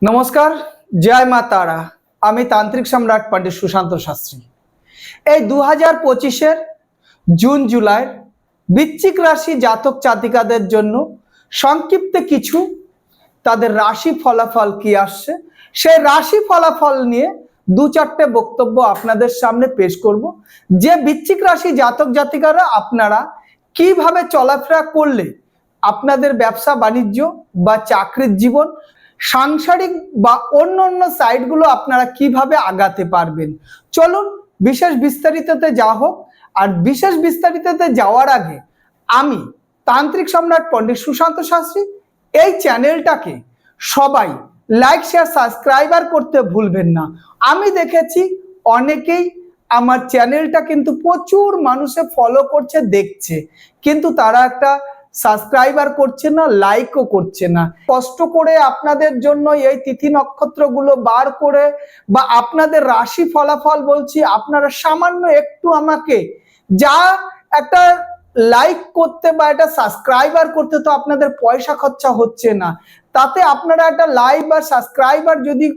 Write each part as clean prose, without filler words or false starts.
নমস্কার, জয় মা তারা। আমি তান্ত্রিক সম্রাট পণ্ডিত সুশান্ত শাস্ত্রী। এই 2025-এর জুন জুলাই বৃশ্চিক রাশি জাতক জাতিকাদের জন্য সংক্ষিপ্ত কিছু তাদের রাশি ফলাফল কি আসছে সেই রাশি ফলাফল নিয়ে দু চারটে বক্তব্য আপনাদের সামনে পেশ করব। যে বৃশ্চিক রাশি জাতক জাতিকারা আপনারা কিভাবে চলাফেরা করলে আপনাদের ব্যবসা বাণিজ্য বা চাকরির জীবন, সাংসারিক বা অন্য অন্য সাইডগুলো আপনারা কিভাবে আগাতে পারবেন, চলুন বিশেষ বিস্তারিততে যাওয়া হোক। আর বিশেষ বিস্তারিততে যাওয়ার আগে আমি তান্ত্রিক সম্রাট পণ্ডিত সুশান্ত শাস্ত্রী এই চ্যানেলটাকে সবাই লাইক শেয়ার সাবস্ক্রাইবার করতে ভুলবেন না। আমি দেখেছি অনেকেই আমার চ্যানেলটা কিন্তু প্রচুর মানুষে ফলো করছে, দেখছে, কিন্তু তারা একটা সাবস্ক্রাইবার করছে না, লাইকও করছে না। কষ্ট করে আপনাদের জন্য এই তিথি নক্ষত্রগুলো বার করে বা আপনাদের রাশি ফলাফল বলছি, আপনারা সামান্য একটু আমাকে যা একটা লাইক করতে বা একটা সাবস্ক্রাইবার করতে তো আপনাদের পয়সা খরচা হচ্ছে না, তাতে আপনারা একটা লাইক বা সাবস্ক্রাইবার যদি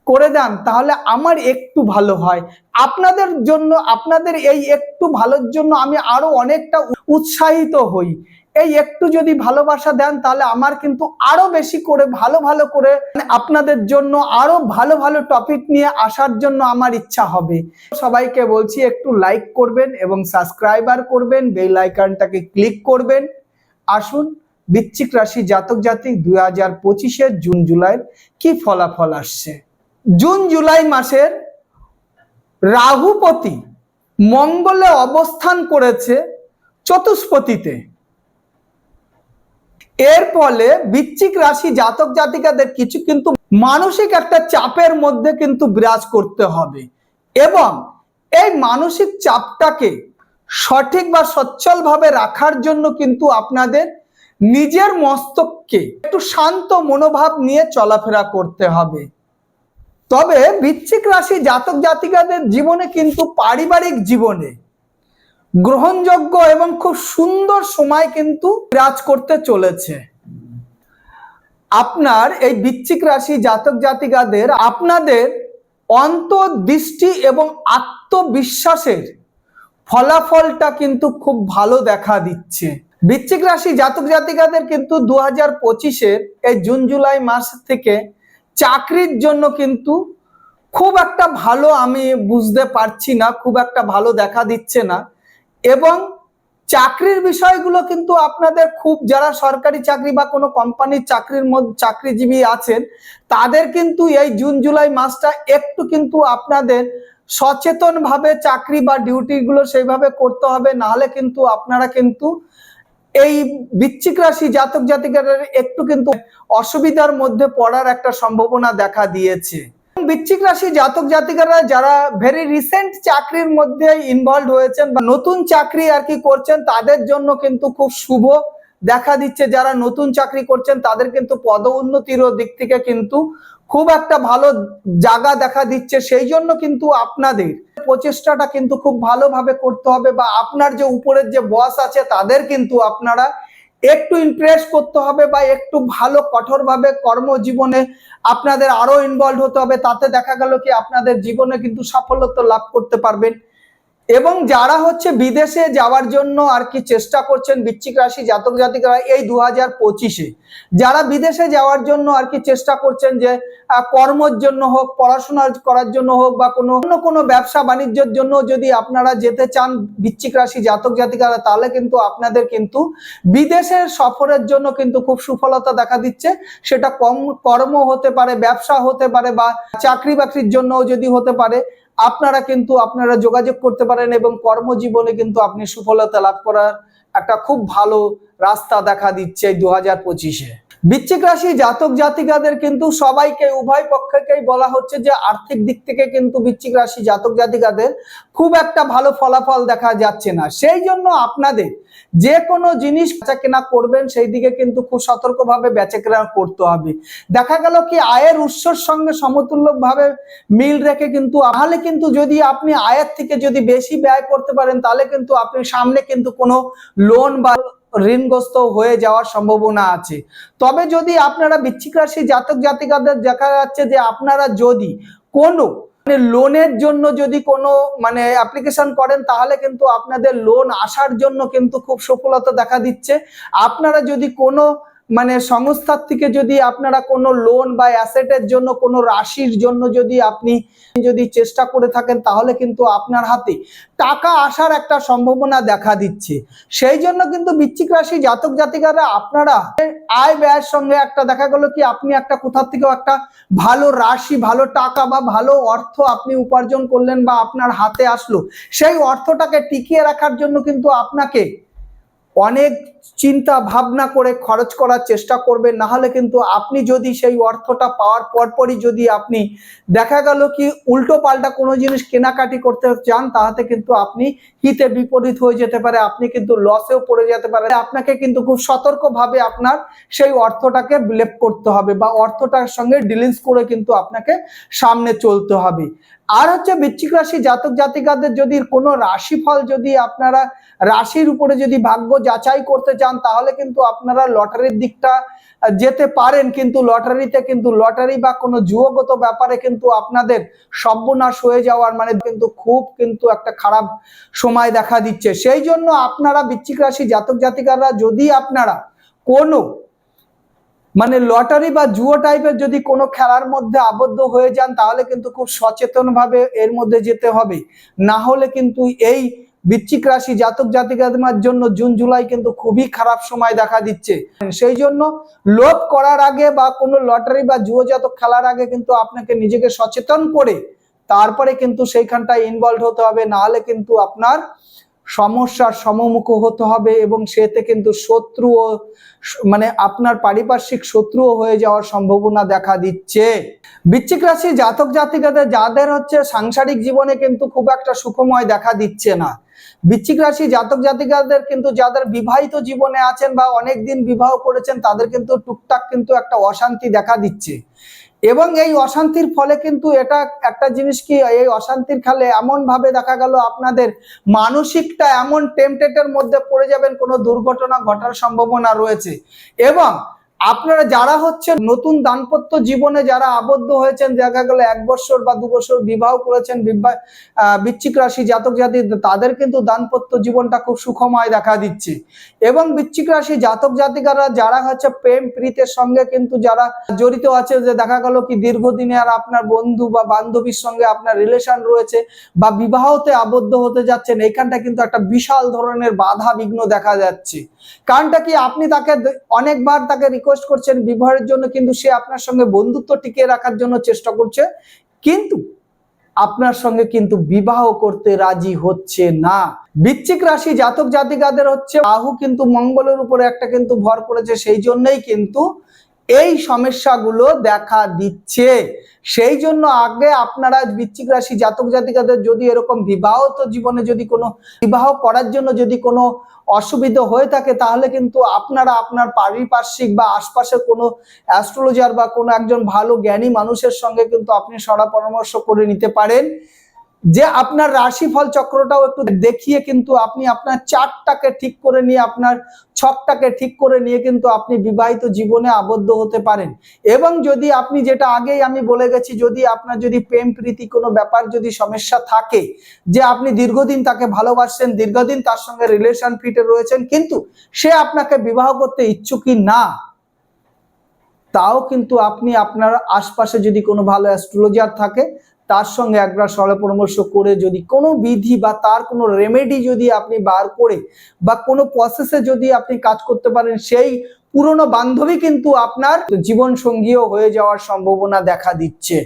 করে দেন তাহলে আমার একটু ভালো হয়। আপনাদের জন্য, আপনাদের এই একটু ভালোর জন্য আমি আরো অনেকটা উৎসাহিত হই। এই একটু যদি ভালোবাসা দেন তাহলে আমার কিন্তু আরো বেশি করে ভালো করে আপনাদের জন্য আরো ভালো টপিক নিয়ে আসার জন্য আমার ইচ্ছা হবে। সবাইকে বলছি একটু লাইক করবেন এবং সাবস্ক্রাইবার করবেন, বেল আইকনটাকে ক্লিক করবেন। আসুন বৃশ্চিক রাশি জাতক জাতিক 2025-এর জুন জুলাইয়ের কি ফলাফল আসছে। জুন জুলাই মাসের রাহুপতি মঙ্গলে অবস্থান করেছে চতুষ্পতিতে। এর ফলে বৃশ্চিক রাশি জাতক জাতিকাদের কিছু কিন্তু মানসিক একটা চাপের মধ্যে কিন্তু বিরাজ করতে হবে এবং এই মানসিক চাপটাকে সঠিক বা সচ্ছলভাবে রাখার জন্য কিন্তু আপনাদের নিজের মস্তককে একটু শান্ত মনোভাব নিয়ে চলাফেরা করতে হবে। তবে বৃশ্চিক রাশি জাতক জাতিকাদের জীবনে কিন্তু পারিবারিক জীবনে গ্রহণযোগ্য এবং খুব সুন্দর সময় কিন্তু বিরাজ করতে চলেছে। আপনার এই বৃশ্চিক রাশি জাতক জাতিকাদের আপনাদের অন্তর্দৃষ্টি এবং আত্মবিশ্বাসের ফলাফলটা কিন্তু খুব ভালো দেখা দিচ্ছে। বৃশ্চিক রাশি জাতক জাতিকাদের কিন্তু 2025-এর এই জুন জুলাই মাস থেকে চাকরির জন্য কিন্তু খুব একটা ভালো আমি বুঝতে পারছি না, খুব একটা ভালো দেখা দিচ্ছে না। এবং চাকরির বিষয়গুলো কিন্তু আপনাদের খুব, যারা সরকারি চাকরি বা কোনো কোম্পানির চাকরির মধ্যে চাকরিজীবী আছেন তাদের কিন্তু এই জুন জুলাই মাসটা একটু কিন্তু আপনাদের সচেতনভাবে চাকরি বা ডিউটিগুলো সেইভাবে করতে হবে, নাহলে কিন্তু আপনারা কিন্তু এই বৃশ্চিক রাশি জাতক জাতিকাদের একটু কিন্তু অসুবিধার মধ্যে পড়ার একটা সম্ভাবনা দেখা দিয়েছে। বৃশ্চিক রাশি জাতক জাতিকারা যারা ভেরি রিসেন্ট চাকরির মধ্যে ইনভলভ হয়েছেন বা নতুন চাকরি আর কি করছেন তাদের জন্য কিন্তু খুব শুভ দেখা দিচ্ছে। যারা নতুন চাকরি করছেন তাদের কিন্তু পদ উন্নতির দিক থেকে কিন্তু খুব একটা ভালো জায়গা দেখা দিচ্ছে। সেই জন্য কিন্তু আপনাদের প্রচেষ্টাটা কিন্তু খুব ভালোভাবে করতে হবে বা আপনার যে উপরের যে বস আছে তাদের কিন্তু আপনারা একটু ইমপ্রেস করতে হবে বা একটু ভালো কঠোরভাবে কর্মজীবনে আপনাদের আরো ইনভলভ হতে হবে। তাতে দেখা গেল কি আপনাদের জীবনে কিন্তু সাফল্য লাভ করতে পারবেন। এবং যারা হচ্ছে বিদেশে যাওয়ার জন্য আর কি চেষ্টা করছেন বৃশ্চিক রাশি জাতক জাতিকারা এই 2025-এ যারা বিদেশে যাওয়ার জন্য আর কি চেষ্টা করছেন, যে কর্মের জন্য হোক, পড়াশোনা করার জন্য হোক বা কোনো ব্যবসা বাণিজ্যের জন্য যদি আপনারা যেতে চান বৃশ্চিক রাশি জাতক জাতিকারা, তাহলে কিন্তু আপনাদের কিন্তু বিদেশের সফরের জন্য কিন্তু খুব সুফলতা দেখা দিচ্ছে। সেটা কর্ম হতে পারে, ব্যবসা হতে পারে বা চাকরি বাকরির জন্য যদি হতে পারে, আপনারা যোগাযোগ করতে পারেন এবং কর্মজীবনে কিন্তু আপনি সফলতা লাভ করার একটা খুব ভালো রাস্তা দেখা দিচ্ছে 2025-এ। বৃশ্চিক রাশি জাতক জাতিকাদের কিন্তু সবাইকে, উভয় পক্ষকেই বলা হচ্ছে যে আর্থিক দিক থেকে কিন্তু বৃশ্চিক রাশি জাতক জাতিকাদের খুব একটা ভালো ফলাফল দেখা যাচ্ছে না। সেই জন্য আপনাদের যে কোনো জিনিস বেচাকেনা করবেন সেই দিকে কিন্তু খুব সতর্কভাবে বেচাকেনা করতে হবে। দেখা গেল কি আয়ের উৎসর সঙ্গে সমতুল্যভাবে মিল রেখে কিন্তু, তাহলে কিন্তু যদি আপনি আয়ের থেকে যদি বেশি ব্যয় করতে পারেন তাহলে কিন্তু আপনি সামনে কিন্তু কোনো লোন বা ঋণগ্রস্ত হয়ে যাওয়ার সম্ভাবনা আছে। তবে যদি আপনারা বৃশ্চিক রাশি জাতক জাতিকাদের দেখা যাচ্ছে যে আপনারা যদি কোনো লোনের জন্য যদি কোনো অ্যাপ্লিকেশন করেন, তাহলে কিন্তু আপনাদের লোন আসার জন্য কিন্তু খুব সফলতা দেখা দিচ্ছে। আপনারা যদি কোনো সংস্থার থেকে যদি আপনারা কোনো লোন বা অ্যাসেটের জন্য কোনো রাশির জন্য যদি আপনি চেষ্টা করে থাকেন, তাহলে কিন্তু আপনার হাতে টাকা আসার একটা সম্ভাবনা দেখা দিচ্ছে। সেই জন্য কিন্তু বৃশ্চিক রাশি জাতক জাতিকারা আপনারা আয় ব্যয়ের সঙ্গে একটা দেখা গেল কি আপনি একটা কোথা থেকে একটা ভালো রাশি, ভালো টাকা বা ভালো অর্থ আপনি উপার্জন করলেন বা আপনার হাতে আসলো, সেই অর্থটাকে টিকিয়ে রাখার জন্য কিন্তু আপনাকে অনেক চিন্তা ভাবনা করে খরচ করার চেষ্টা করবেন। না হলে কিন্তু আপনি যদি সেই অর্থটা পাওয়ার পরপরই যদি আপনি দেখা গেল কি উল্টো পাল্টা কোনো জিনিস কেনাকাটি করতে চান, তাহলে কিন্তু আপনি হিতে বিপরীত হয়ে যেতে পারে, আপনি কিন্তু লসেও পড়ে যেতে পারে। আপনাকে কিন্তু খুব সতর্কভাবে আপনার সেই অর্থটাকে বিলেপ করতে হবে বা অর্থটার সঙ্গে ডিলিংস করে কিন্তু আপনাকে সামনে চলতে হবে। আর হচ্ছে বৃশ্চিক রাশি জাতক জাতিকাদের যদি কোনো রাশিফল যদি আপনারা রাশির উপরে যদি ভাগ্য যাচাই করতে চান, তাহলে কিন্তু আপনারা লটারির দিকটা যেতে পারেন, কিন্তু লটারি বা কোনো জুয়াগত ব্যাপারে কিন্তু আপনাদের সর্বনাশ হয়ে যাওয়ার কিন্তু একটা খারাপ সময় দেখা দিচ্ছে। সেই জন্য আপনারা বৃশ্চিক রাশি জাতক জাতিকারা যদি আপনারা কোনো লটারি বা জুয়ো টাইপের যদি কোনো খেলার মধ্যে আবদ্ধ হয়ে যান, তাহলে কিন্তু খুব সচেতন ভাবে এর মধ্যে যেতে হবে। না হলে কিন্তু এই বৃশ্চিক রাশি জাতক জাতিকাদের জন্য জুন জুলাই কিন্তু খুবই খারাপ সময় দেখা দিচ্ছে। সেই জন্য লোভ করার আগে বা কোনো লটারি বা জুয়ো জাতক খেলার আগে কিন্তু আপনাকে নিজেকে সচেতন করে তারপরে কিন্তু সেইখানটায় ইনভলভ হতে হবে। না হলে কিন্তু আপনার সমস্যার সম্মুখ হতে হবে এবং সেতে কিন্তু শত্রু আপনার পারিপার্শ্বিক শত্রুও হয়ে যাওয়ার সম্ভাবনা দেখা দিচ্ছে। বৃশ্চিক রাশি জাতক জাতিকাদের যাদের হচ্ছে সাংসারিক জীবনে কিন্তু খুব একটা সুখময় দেখা দিচ্ছে না। বৃশ্চিক রাশি জাতক জাতিকাদের কিন্তু যাদের বিবাহিত জীবনে আছেন বা অনেকদিন বিবাহ করেছেন, তাদের কিন্তু টুকটাক কিন্তু একটা অশান্তি দেখা দিচ্ছে। এবং এই অশান্তির ফলে কিন্তু এটা একটা জিনিস কি, এই অশান্তির ফলে এমন ভাবে দেখা গেল আপনাদের মানসিকটা এমন টেম্পটেটের মধ্যে পড়ে যাবেন, কোনো দুর্ঘটনা ঘটার সম্ভাবনা রয়েছে। এবং আপনারা যারা হচ্ছে নতুন দাম্পত্য জীবনে যারা আবদ্ধ হয়েছেন, দেখা গেল 1 বছর বা 2 বছর বিবাহ করেছেন বৃশ্চিক রাশি জাতক জাতি, তাদের কিন্তু দাম্পত্য জীবনটা খুব সুখময় দেখা দিচ্ছে। এবং বৃশ্চিক রাশি জাতক জাতিকারা যারা হচ্ছে প্রেম প্রীতের সঙ্গে কিন্তু যারা জড়িত আছে, যে দেখা গেল কি দীর্ঘদিনে আর আপনার বন্ধু বা বান্ধবীর সঙ্গে আপনার রিলেশন রয়েছে বা বিবাহতে আবদ্ধ হতে যাচ্ছেন, এইখানটা কিন্তু একটা বিশাল ধরনের বাধা বিঘ্ন দেখা যাচ্ছে। কারণটা কি, আপনি তাকে অনেকবার তাকে রিকোয়েস্ট করছেন বিবাহের জন্য, কিন্তু সে আপনার সঙ্গে বন্ধুত্ব টিকিয়ে রাখার জন্য চেষ্টা করছে, কিন্তু আপনার সঙ্গে কিন্তু বিবাহ করতে রাজি হচ্ছে না। বৃশ্চিক রাশি জাতক জাতিকাদের হচ্ছে রাহু কিন্তু মঙ্গলের উপরে একটা কিন্তু ভর করেছে, সেই জন্যই কিন্তু এই সমস্যাগুলো দেখা দিচ্ছে। সেই জন্য আগে আপনারা বৃশ্চিক রাশি জাতক জাতিকাদের যদি এরকম বিবাহিত জীবনে যদি কোনো বিবাহ করার জন্য যদি কোনো অসুবিধা হয়ে থাকে, তাহলে কিন্তু আপনারা আপনার পারিপার্শ্বিক বা আশপাশের কোনো অ্যাস্ট্রোলজার বা কোনো একজন ভালো জ্ঞানী মানুষের সঙ্গে কিন্তু আপনি সরা পরামর্শ করে নিতে পারেন, যে আপনার রাশিফল চক্রটাও একটু দেখিয়ে কিন্তু আপনি আপনার চার্টটাকে ঠিক করে নিয়ে, আপনার ছকটাকে ঠিক করে নিয়ে কিন্তু আপনি বিবাহিত জীবনে আবদ্ধ হতে পারেন। এবং যদি আপনি, যেটা আগেই আমি বলে গেছি, যদি আপনার যদি প্রেম প্রীতি কোনো ব্যাপার যদি সমস্যা থাকে, যে আপনি দীর্ঘদিন তাকে ভালোবাসছেন, দীর্ঘদিন তার সঙ্গে রিলেশন ফিটে রয়েছেন, কিন্তু সে আপনাকে বিবাহ করতে ইচ্ছুকই না, তাও কিন্তু আপনি আপনার আশপাশে যদি কোনো ভালো অ্যাস্ট্রোলজার থাকে, তার সঙ্গে একবার সলা পরামর্শ করে যদি কোনো বিধি বা তার কোনো রেমেডি যদি আপনি বার করে বা কোনো প্রসেসে যদি আপনি কাজ করতে পারেন, সেই পুরনো বান্ধবী কিন্তু আপনার জীবন সঙ্গীও হয়ে যাওয়ার সম্ভাবনা দেখা দিচ্ছে।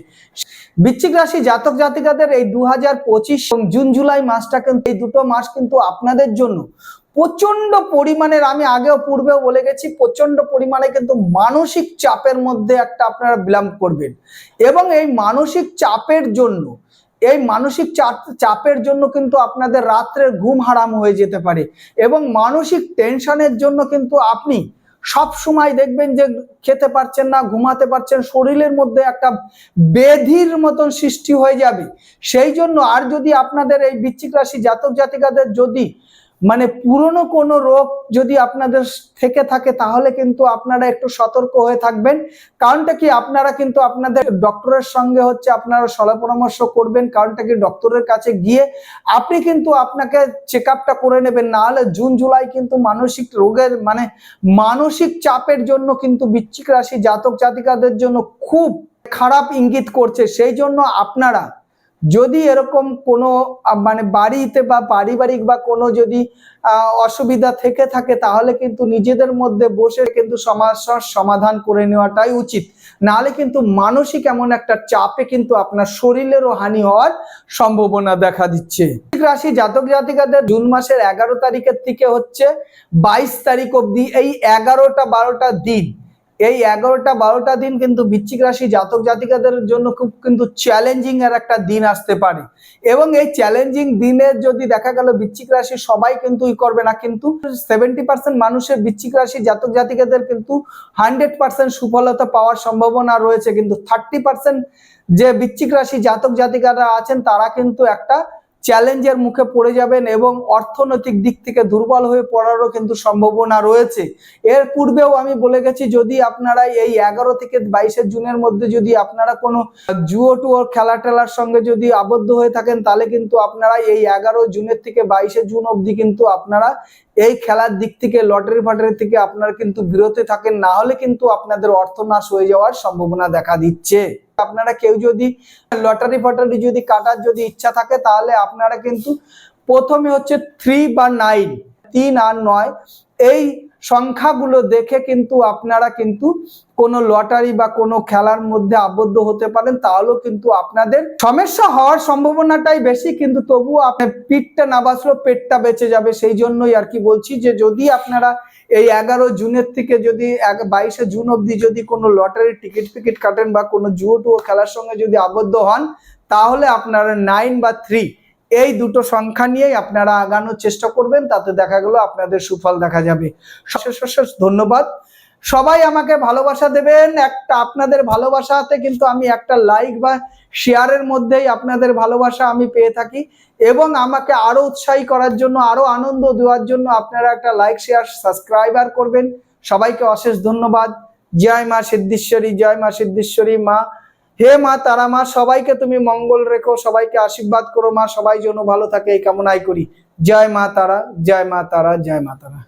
বৃশ্চিক রাশি জাতক জাতিকাদের এই 2025 জুন জুলাই মাসটা কিন্তু, এই দুটো মাস কিন্তু আপনাদের জন্য প্রচন্ড পরিমাণের, আমি আগেও পূর্বেও বলে গেছি, প্রচন্ড পরিমাণে কিন্তু মানসিক চাপের মধ্যে একটা আপনারা বিলম্ব করবেন। এবং এই মানসিক চাপের জন্য কিন্তু আপনাদের রাত্রের ঘুম হারাম হয়ে যেতে পারে। এবং মানসিক টেনশনের জন্য কিন্তু আপনি সব সময় দেখবেন যে খেতে পারছেন না, ঘুমাতে পারছেন, শরীরের মধ্যে একটা ব্যাধির মতন সৃষ্টি হয়ে যাবে। সেই জন্য আর যদি আপনাদের এই বৃশ্চিক রাশি জাতক জাতিকাদের যদি মানে পুরনো কোনো রোগ যদি আপনাদের থেকে থাকে তাহলে কিন্তু আপনারা একটু সতর্ক হয়ে থাকবেন। কারণটা কি, আপনারা কিন্তু আপনাদের ডক্টরের সঙ্গে হচ্ছে আপনারা সলা পরামর্শ করবেন। কারণটা কি, ডক্টরের কাছে গিয়ে আপনি কিন্তু আপনাকে চেক আপটা করে নেবেন। না হলে জুন জুলাই কিন্তু মানসিক রোগের মানে মানসিক চাপের জন্য কিন্তু বৃশ্চিক রাশি জাতক জাতিকাদের জন্য খুব খারাপ ইঙ্গিত করছে। সেই জন্য আপনারা যদি এরকম কোনো মানে বাড়িতে বা পারিবারিক বা কোনো যদি অসুবিধা থেকে থাকে তাহলে কিন্তু নিজেদের মধ্যে বসে কিন্তু সমস্যার সমাধান করে নেওয়াটাই উচিত। নাহলে কিন্তু মানসিক এমন একটা চাপে কিন্তু আপনার শরীরেরও হানি হওয়ার সম্ভাবনা দেখা দিচ্ছে। রাশি জাতক জাতিকাদের জুন মাসের 11 তারিখের থেকে হচ্ছে 22 তারিখ অবধি এই 11টা-12টা দিন, এই 11টা-12টা দিন কিন্তু বৃশ্চিক রাশি জাতক জাতিকাদের জন্য খুব কিন্তু চ্যালেঞ্জিং এর একটা দিন আসতে পারে। এবং এই চ্যালেঞ্জিং দিনে যদি দেখা গেল বৃশ্চিক রাশি সবাই কিন্তু করবে না, কিন্তু 70% মানুষের বৃশ্চিক রাশি জাতক জাতিকাদের কিন্তু 100% সফলতা পাওয়ার সম্ভাবনা রয়েছে। কিন্তু 30% যে বৃশ্চিক রাশি জাতক জাতিকারা আছেন তারা কিন্তু একটা চ্যালেঞ্জের মুখে পড়ে যাবেন এবং অর্থনৈতিক দিক থেকে দুর্বল হয়ে পড়ারও কিন্তু সম্ভাবনা রয়েছে। এর পূর্বেও আমি বলে গেছি, যদি আপনারা এই 11 থেকে 22 জুনের মধ্যে যদি আপনারা কোনো জুয়ো টুয়ো খেলা টেলার সঙ্গে যদি আবদ্ধ হয়ে থাকেন তাহলে কিন্তু আপনারা এই 11 জুনের থেকে 22 জুন অবধি কিন্তু আপনারা এই খেলার দিক থেকে লটারি ফাটারি থেকে আপনারা কিন্তু বিরত থাকেন। না হলে কিন্তু আপনাদের অর্থনাশ হয়ে যাওয়ার সম্ভাবনা দেখা দিচ্ছে। আপনারা কেউ যদি লটারি ফাটারি যদি কাটার যদি ইচ্ছা থাকে তাহলে আপনারা কিন্তু প্রথমে হচ্ছে 3 বা 9, 3 আর 9 এই সংখ্যাগুলো দেখে কিন্তু আপনারা কিন্তু কোনো লটারি বা কোনো খেলার মধ্যে আবদ্ধ হতে পারেন। তাহলেও কিন্তু আপনাদের সমস্যা হওয়ার সম্ভাবনাটাই বেশি, কিন্তু তবুও আপনার পিঠটা না বাঁচলেও পেটটা বেঁচে যাবে। সেই জন্যই আর কি বলছি যে যদি আপনারা এই 11 জুনের থেকে যদি 22 জুন অবধি যদি কোনো লটারির টিকিট ফিকিট কাটেন বা কোনো জুয়ো টুয়ো খেলার সঙ্গে যদি আবদ্ধ হন তাহলে আপনারা 9 বা 3 এই দুটো সংখ্যা নিয়েই আপনারা আগানোর চেষ্টা করবেন। তাতে দেখা গেল আপনাদের সুফল দেখা যাবে। অশেষ ধন্যবাদ। সবাই আমাকে ভালোবাসা দেবেন। একটা আপনাদের ভালোবাসাতে কিন্তু আমি একটা লাইক বা শেয়ারের মধ্যেই আপনাদের ভালোবাসা আমি পেয়ে থাকি এবং আমাকে আরো উৎসাহী করার জন্য, আরো আনন্দ দেওয়ার জন্য আপনারা একটা লাইক শেয়ার সাবস্ক্রাইবার করবেন। সবাইকে অশেষ ধন্যবাদ। জয় মা সিদ্ধেশ্বরী, জয় মা সিদ্ধেশ্বরী মা। হে মা তারা মা, সবাইকে তুমি মঙ্গল রেখো, সবাইকে আশীর্বাদ করো মা, সবাই যেন ভালো থাকে এই কামনাই করি। জয় মা তারা, জয় মা তারা, জয় মা তারা।